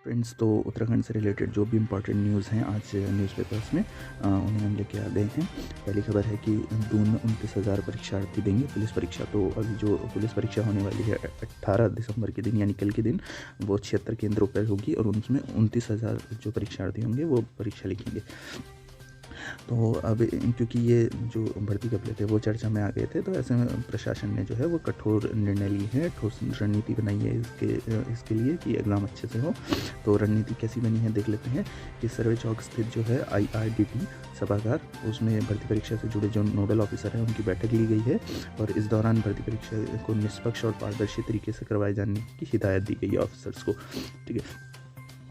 Friends, तो उत्तराखंड से related जो भी इम्पोर्टेंट न्यूज़ हैं आज न्यूज़पेपर्स में उन्हें हम लेके आ गए हैं। पहली खबर है कि दून में 29,000 परीक्षार्थी देंगे पुलिस परीक्षा। तो अभी जो पुलिस परीक्षा होने वाली है 18 दिसंबर के दिन यानी कल के दिन, वो 76 केंद्रों पर होगी और उनमें 29,000 जो परीक्षार्थी होंगे वो परीक्षा लिखेंगे। तो अब क्योंकि ये जो भर्ती कपड़े थे वो चर्चा में आ गए थे, तो ऐसे में प्रशासन ने जो है वो कठोर निर्णय लिए हैं, ठोस रणनीति बनाई है इसके लिए कि एग्ज़ाम अच्छे से हो। तो रणनीति कैसी बनी है देख लेते हैं कि सर्वे चौक स्थित जो है IRDT सभागार, उसमें भर्ती परीक्षा से जुड़े जो नोडल ऑफिसर हैं उनकी बैठक ली गई है और इस दौरान भर्ती परीक्षा को निष्पक्ष और पारदर्शी तरीके से करवाए जाने की हिदायत दी गई है ऑफिसर्स को। ठीक है,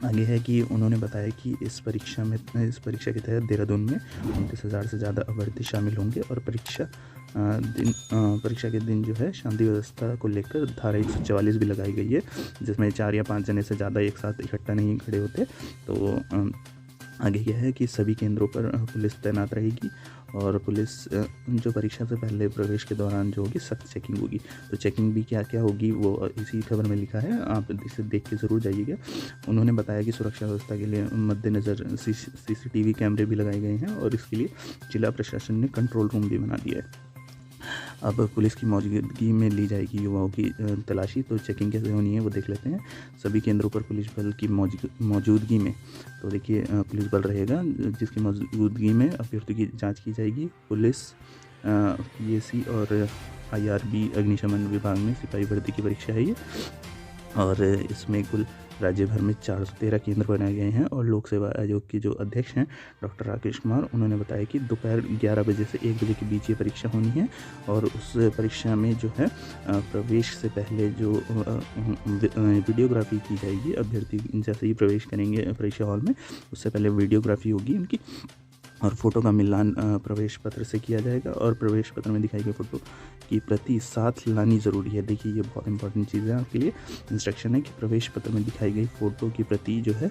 आगे है कि उन्होंने बताया कि इस परीक्षा के तहत देहरादून में 29,000 से ज़्यादा अभ्यर्थी शामिल होंगे और परीक्षा के दिन जो है शांति व्यवस्था को लेकर धारा 144 भी लगाई गई है, जिसमें 4 या 5 जने से ज़्यादा एक साथ इकट्ठा नहीं खड़े होते। तो आगे यह है कि सभी केंद्रों पर पुलिस तैनात रहेगी और पुलिस जो परीक्षा से पहले प्रवेश के दौरान जो होगी सख्त चेकिंग होगी। तो चेकिंग भी क्या क्या होगी वो इसी खबर में लिखा है, आप इसे देख के ज़रूर जाइएगा। उन्होंने बताया कि सुरक्षा व्यवस्था के लिए मद्देनज़र CCTV कैमरे भी लगाए गए हैं और इसके लिए जिला प्रशासन ने कंट्रोल रूम भी बना दिया है। अब पुलिस की मौजूदगी में ली जाएगी युवाओं की तलाशी। तो चेकिंग कैसे होनी है वो देख लेते हैं। सभी केंद्रों पर पुलिस बल की मौजूदगी में, तो देखिए पुलिस बल रहेगा जिसकी मौजूदगी में अभ्यर्थियों की जांच की जाएगी। पुलिस PAC और IRB अग्निशमन विभाग में सिपाही भर्ती की परीक्षा है ये, और इसमें कुल राज्य भर में 413 केंद्र बनाए गए हैं। और लोक सेवा आयोग के जो अध्यक्ष हैं डॉक्टर राकेश कुमार, उन्होंने बताया कि दोपहर 11 बजे से 1 बजे के बीच ये परीक्षा होनी है और उस परीक्षा में जो है प्रवेश से पहले जो वीडियोग्राफी की जाएगी। अभ्यर्थी जैसे ही प्रवेश करेंगे परीक्षा हॉल में, उससे पहले वीडियोग्राफी होगी उनकी और फ़ोटो का मिलान प्रवेश पत्र से किया जाएगा और प्रवेश पत्र में दिखाई गई फ़ोटो की प्रति साथ लानी ज़रूरी है। देखिए ये बहुत इंपॉर्टेंट चीज़ है आपके लिए। इंस्ट्रक्शन है कि प्रवेश पत्र में दिखाई गई फ़ोटो की प्रति जो है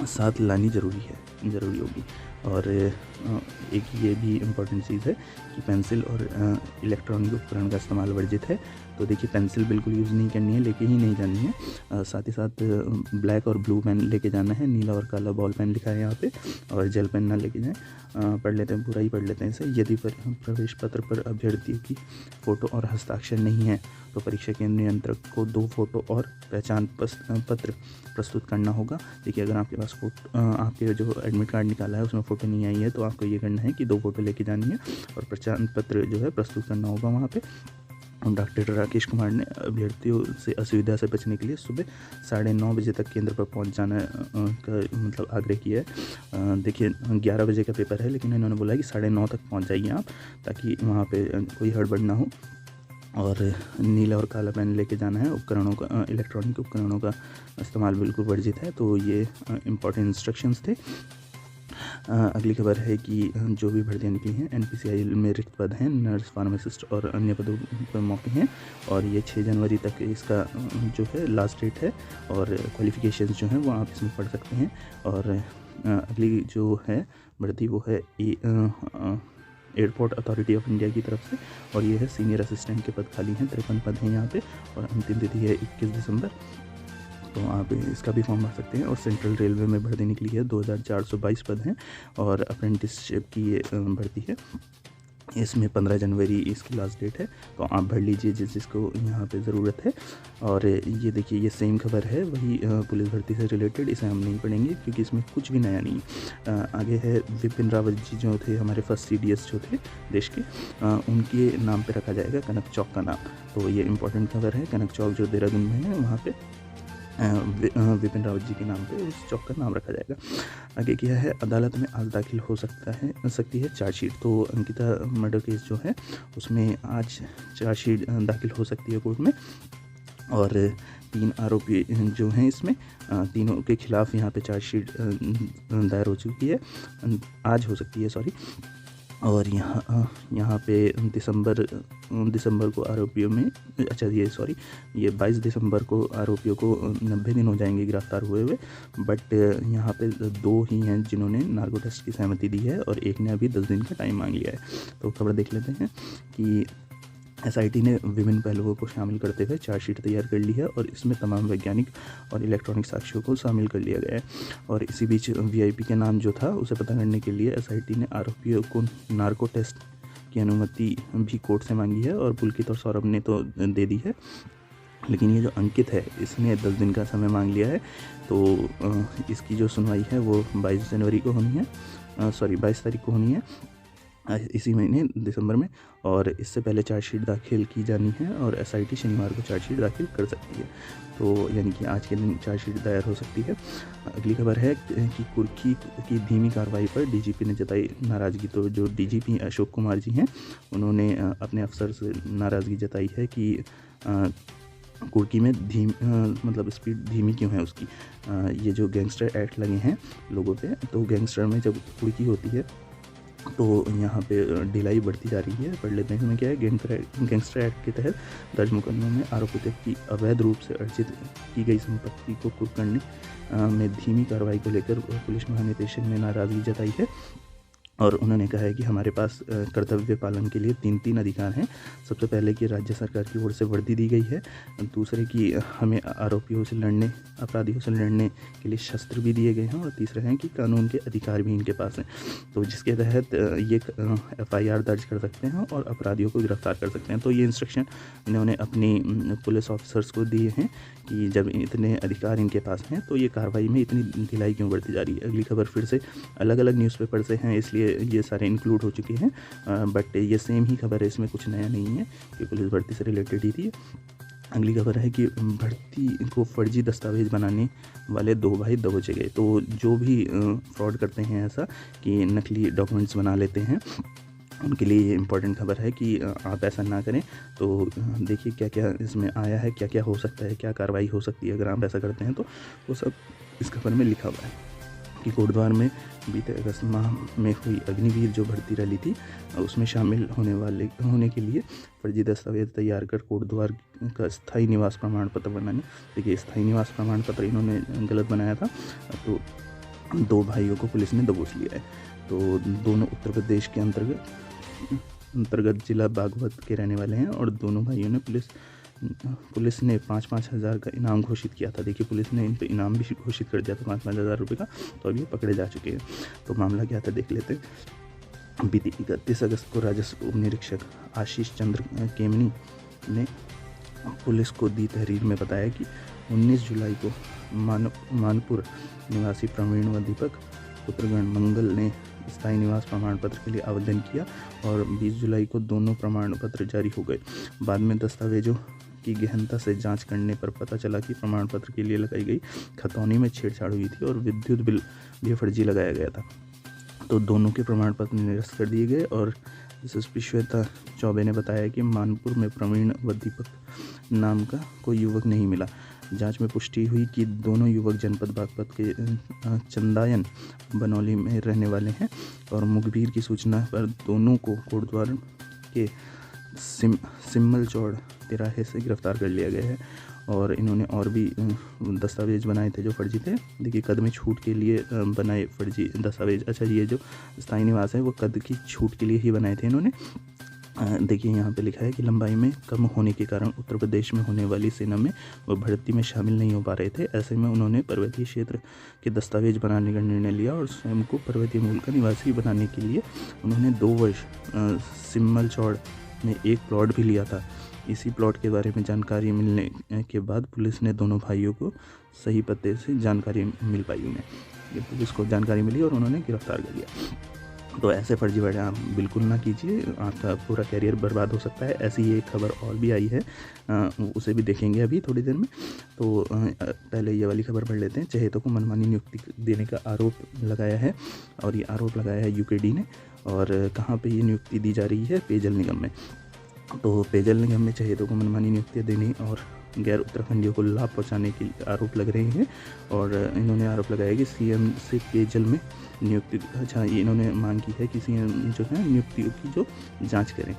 साथ लानी ज़रूरी होगी। और एक ये भी इम्पोर्टेंट चीज़ है कि पेंसिल और इलेक्ट्रॉनिक उपकरण का इस्तेमाल वर्जित है। तो देखिए पेंसिल बिल्कुल यूज़ नहीं करनी है, लेके ही नहीं जानी है। साथ ही साथ ब्लैक और ब्लू पेन लेके जाना है, नीला और काला बॉल पेन लिखा है यहाँ पे, और जेल पेन ना लेके जाएं। पढ़ लेते हैं, पूरा ही पढ़ लेते हैं इसे। यदि प्रवेश पत्र पर अभ्यर्थी की फ़ोटो और हस्ताक्षर नहीं है तो परीक्षा केंद्र नियंत्रक को 2 फ़ोटो और पहचान पत्र प्रस्तुत करना होगा। देखिए अगर आपके पास आपके जो एडमिट कार्ड निकाला है उसमें फ़ोटो नहीं आई है तो आपको ये करना है कि 2 फ़ोटो लेके जानी है और पहचान पत्र जो है प्रस्तुत करना होगा वहाँ पे। डॉक्टर राकेश कुमार ने अभ्यर्थियों से असुविधा से बचने के लिए सुबह 9:30 बजे तक केंद्र पर पहुंच जाना का मतलब आग्रह किया है। देखिए 11 बजे का पेपर है, लेकिन इन्होंने बोला कि 9:30 तक पहुंच जाइए आप, ताकि वहां पे कोई हड़बड़ ना हो। और नीला और काला पेन लेके जाना है। उपकरणों का इलेक्ट्रॉनिक उपकरणों का इस्तेमाल बिल्कुल वर्जित है। तो ये इम्पोर्टेंट इंस्ट्रक्शंस थे। अगली खबर है कि जो भी भर्तियाँ निकली हैं NPCI में रिक्त पद हैं, नर्स, फार्मासिस्ट और अन्य पदों पर मौके हैं और ये 6 जनवरी तक इसका जो है लास्ट डेट है और क्वालिफ़िकेशंस जो हैं वो आप इसमें पढ़ सकते हैं। और अगली जो है भर्ती वो है एयरपोर्ट अथॉरिटी ऑफ इंडिया की तरफ से, और ये है सीनियर असिस्टेंट के पद खाली हैं, 53 पद हैं यहाँ पे और अंतिम तिथि है 21 दिसंबर। तो आप इसका भी फॉर्म भर सकते हैं। और सेंट्रल रेलवे में भर्ती निकली है, 2422 पद हैं और अप्रेंटिसशिप की ये भर्ती है। इसमें 15 जनवरी इसकी लास्ट डेट है, तो आप भर लीजिए जिसको यहाँ पे ज़रूरत है। और ये देखिए ये सेम खबर है वही पुलिस भर्ती से रिलेटेड, इसे हम नहीं पढ़ेंगे क्योंकि इसमें कुछ भी नया नहीं। आगे है विपिन रावत जी जो थे हमारे फर्स्ट CDS जो थे देश के, उनके नाम पे रखा जाएगा कनक चौक का नाम। तो ये इंपॉर्टेंट खबर है। कनक चौक जो देहरादून में है वहाँ पे विपिन रावत जी के नाम पे उस चौक का नाम रखा जाएगा। आगे क्या है, अदालत में आज दाखिल हो सकती है चार्जशीट। तो अंकिता मर्डर केस जो है उसमें आज चार्जशीट दाखिल हो सकती है कोर्ट में और 3 आरोपी जो हैं इसमें तीनों के खिलाफ यहाँ पे चार्जशीट दायर हो चुकी है, आज हो सकती है सॉरी। और यहाँ पे दिसंबर को आरोपियों में ये 22 दिसंबर को आरोपियों को 90 दिन हो जाएंगे गिरफ्तार हुए हुए। बट यहाँ पे 2 ही हैं जिन्होंने नार्को टेस्ट की सहमति दी है और एक ने अभी 10 दिन का टाइम मांग लिया है। तो खबर देख लेते हैं कि एसआईटी ने विभिन्न पहलुओं को शामिल करते हुए चार्जशीट तैयार कर ली है और इसमें तमाम वैज्ञानिक और इलेक्ट्रॉनिक साक्ष्यों को शामिल कर लिया गया है। और इसी बीच वीआईपी के नाम जो था उसे पता करने के लिए एसआईटी ने आरोपियों को नार्को टेस्ट की अनुमति भी कोर्ट से मांगी है और पुलकित और सौरभ ने तो दे दी है, लेकिन ये जो अंकित है इसने 10 दिन का समय मांग लिया है। तो इसकी जो सुनवाई है वो 22 जनवरी को होनी है, 22 तारीख को होनी है इसी महीने दिसंबर में, और इससे पहले चार्जशीट दाखिल की जानी है और एसआईटी शनिवार को चार्जशीट दाखिल कर सकती है। तो यानी कि आज के दिन चार्जशीट दायर हो सकती है। अगली खबर है कि कुर्की की धीमी कार्रवाई पर डीजीपी ने जताई नाराज़गी। तो जो डीजीपी अशोक कुमार जी हैं उन्होंने अपने अफसर से नाराज़गी जताई है कि कुर्की में मतलब स्पीड धीमी क्यों है उसकी। ये जो गैंगस्टर एक्ट लगे हैं लोगों पे, तो गैंगस्टर में जब कुर्की होती है तो यहाँ पे ढिलाई बढ़ती जा रही है। पढ़ लेते हैं इसमें क्या है। गैंगस्टर एक्ट के तहत दर्ज मुकदमों में आरोपित की अवैध रूप से अर्जित की गई संपत्ति को कुर्क करने में धीमी कार्रवाई को लेकर पुलिस महानिदेशक ने नाराज़गी जताई है और उन्होंने कहा है कि हमारे पास कर्तव्य पालन के लिए 3 अधिकार हैं। सबसे पहले कि राज्य सरकार की ओर से वर्दी दी गई है, दूसरे कि हमें अपराधियों से लड़ने के लिए शस्त्र भी दिए गए हैं, और तीसरा है कि कानून के अधिकार भी इनके पास हैं, तो जिसके तहत ये FIR दर्ज कर सकते हैं और अपराधियों को गिरफ्तार कर सकते हैं। तो ये इंस्ट्रक्शन इन्होंने अपनी पुलिस ऑफिसर्स को दिए हैं कि जब इतने अधिकार इनके पास हैं तो ये कार्रवाई में इतनी ढिलाई क्यों बढ़ती जा रही है। अगली खबर फिर से अलग अलग न्यूज़पेपर से हैं, इसलिए ये सारे इंक्लूड हो चुके हैं, बट ये सेम ही खबर है, इसमें कुछ नया नहीं है कि पुलिस भर्ती से रिलेटेड ही थी। अगली खबर है कि भर्ती को फर्जी दस्तावेज बनाने वाले 2 भाई दबोचे गए। तो जो भी फ्रॉड करते हैं ऐसा कि नकली डॉक्यूमेंट्स बना लेते हैं, उनके लिए ये इम्पोर्टेंट खबर है कि आप ऐसा ना करें। तो देखिए क्या क्या इसमें आया है, क्या क्या हो सकता है, क्या कार्रवाई हो सकती है अगर आप ऐसा करते हैं, तो वो सब इस खबर में लिखा हुआ है कि कोटद्वार में बीते अगस्त माह में हुई अग्निवीर जो भर्ती रैली थी उसमें शामिल होने के लिए फर्जी दस्तावेज तैयार कर कोटद्वार का स्थायी निवास प्रमाण पत्र बनाने। देखिए स्थायी निवास प्रमाण पत्र इन्होंने गलत बनाया था, तो 2 भाइयों को पुलिस ने दबोच लिया है। तो दोनों उत्तर प्रदेश के अंतर्गत जिला बागपत के रहने वाले हैं और दोनों भाइयों ने पुलिस ने 5-5 हज़ार का इनाम घोषित किया था। देखिए पुलिस ने इन पर इनाम भी घोषित कर दिया था 5-5 हज़ार रुपये का, तो अब ये पकड़े जा चुके हैं। तो मामला क्या था देख लेते हैं। बीती 31 अगस्त को राजस्व उप निरीक्षक आशीष चंद्र केमनी ने पुलिस को दी तहरीर में बताया कि 19 जुलाई को मानपुर निवासी प्रवीण व दीपक पुत्रगण मंगल ने स्थायी निवास प्रमाण पत्र के लिए आवेदन किया और 20 जुलाई को दोनों प्रमाण पत्र जारी हो गए। बाद में दस्तावेजों की गहनता से जांच करने पर पता चला कि प्रमाण पत्र के लिए लगाई गई खतौनी में छेड़छाड़ हुई थी और विद्युत बिल भी फर्जी लगाया गया था। तो दोनों के प्रमाण पत्र निरस्त कर दिए गए और एसएसपी श्वेता चौबे ने बताया कि मानपुर में प्रवीण व दीपक नाम का कोई युवक नहीं मिला। जांच में पुष्टि हुई कि दोनों युवक जनपद बागपत के चंदायन बनौली में रहने वाले हैं और मुखबिर की सूचना पर दोनों को कोटद्वार के सिम्मल चौड़ तिराहे से गिरफ्तार कर लिया गया है। और इन्होंने और भी दस्तावेज बनाए थे जो फर्जी थे। देखिए कद में छूट के लिए बनाए फर्जी दस्तावेज। अच्छा ये जो स्थायी निवास है वो कद की छूट के लिए ही बनाए थे इन्होंने। देखिए यहाँ पे लिखा है कि लंबाई में कम होने के कारण उत्तर प्रदेश में होने वाली सेना में वो भर्ती में शामिल नहीं हो पा रहे थे। ऐसे में उन्होंने पर्वतीय क्षेत्र के दस्तावेज बनाने का निर्णय लिया और स्वयं को पर्वतीय मूल का निवासी बनाने के लिए उन्होंने 2 वर्ष सिम्मल चौड़ में एक प्लॉट भी लिया था। इसी प्लॉट के बारे में जानकारी मिलने के बाद पुलिस ने दोनों भाइयों को सही पते से जानकारी मिल पाई। उन्हें ये पुलिस को जानकारी मिली और उन्होंने गिरफ्तार कर लिया। तो ऐसे फर्जी वर्ड आप बिल्कुल ना कीजिए, आपका पूरा कैरियर बर्बाद हो सकता है। ऐसी ही एक खबर और भी आई है, उसे भी देखेंगे अभी थोड़ी देर में। तो पहले ये वाली खबर पढ़ लेते हैं। चहेतों को मनमानी नियुक्ति देने का आरोप लगाया है और ये आरोप लगाया है यूकेडी ने। और कहाँ पे ये नियुक्ति दी जा रही है? पेयजल निगम में। तो पेयजल निगम में चहेतों को मनमानी नियुक्तियाँ देने और गैर उत्तराखंडियों को लाभ पहुंचाने के आरोप लग रहे हैं। और इन्होंने आरोप लगाया कि सीएम से पेयजल में नियुक्ति, अच्छा ये इन्होंने मांग की है कि सीएम जो है नियुक्तियों की जो जांच करें।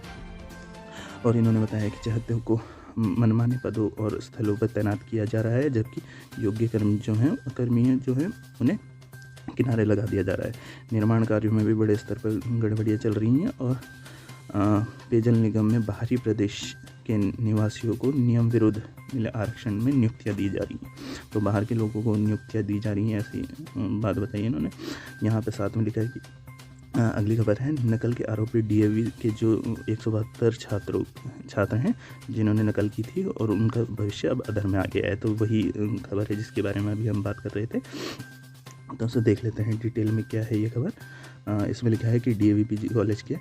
और इन्होंने बताया कि चहेतों को मनमाने पदों और स्थलों पर तैनात किया जा रहा है, जबकि योग्य कर्मी जो हैं उन्हें किनारे लगा दिया जा रहा है। निर्माण कार्यों में भी बड़े स्तर पर गड़बड़ियाँ चल रही हैं और पेयजल निगम में बाहरी प्रदेश के निवासियों को नियम विरुद्ध मिले आरक्षण में नियुक्तियाँ दी जा रही हैं। तो बाहर के लोगों को नियुक्तियाँ दी जा रही हैं, ऐसी बात बताई इन्होंने। यहाँ पे साथ में लिखा है कि अगली खबर है, नकल के आरोपी डीएवी के जो 172 छात्र हैं जिन्होंने नकल की थी और उनका भविष्य अब अधर में आ गया है। तो वही खबर है जिसके बारे में अभी हम बात कर रहे थे। तो उसे देख लेते हैं डिटेल में क्या है ये खबर। इसमें लिखा है कि डीएवी पीजी कॉलेज के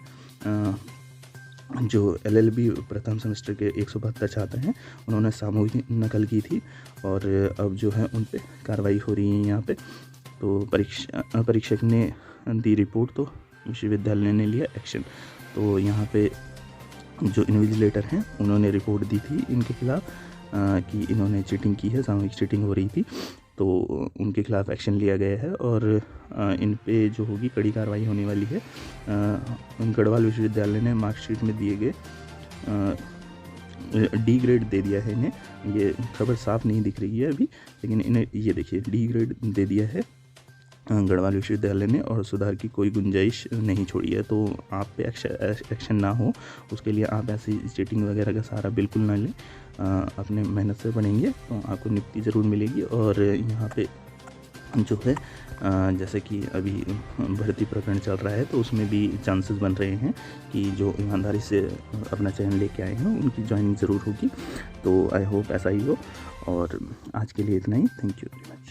जो एलएलबी प्रथम सेमेस्टर के 172 छात्र हैं, उन्होंने सामूहिक नकल की थी और अब जो है उन पे कार्रवाई हो रही है यहाँ पे। तो परीक्षक ने दी रिपोर्ट तो विश्वविद्यालय ने लिया एक्शन। तो यहाँ पे जो इन्विजिलेटर हैं उन्होंने रिपोर्ट दी थी इनके खिलाफ़ कि इन्होंने चीटिंग की है, सामूहिक चीटिंग हो रही थी। तो उनके खिलाफ़ एक्शन लिया गया है और इन पे जो होगी कड़ी कार्रवाई होने वाली है। गढ़वाल विश्वविद्यालय ने मार्कशीट में दिए गए डी ग्रेड दे दिया है इन्हें। ये खबर साफ नहीं दिख रही है अभी, लेकिन इन्हें ये देखिए डी ग्रेड दे दिया है गढ़वाल विश्वविद्यालय ने और सुधार की कोई गुंजाइश नहीं छोड़ी है। तो आप पे एक्शन ना हो उसके लिए आप ऐसी चीटिंग वगैरह का सहारा बिल्कुल ना लें। अपने मेहनत से पढ़ेंगे तो आपको नियुक्ति ज़रूर मिलेगी। और यहाँ पे जो है जैसे कि अभी भर्ती प्रकरण चल रहा है तो उसमें भी चांसेस बन रहे हैं कि जो ईमानदारी से अपना चयन लेके आए हैं उनकी ज्वाइनिंग ज़रूर होगी। तो आई होप ऐसा ही हो। और आज के लिए इतना ही। Thank you very much.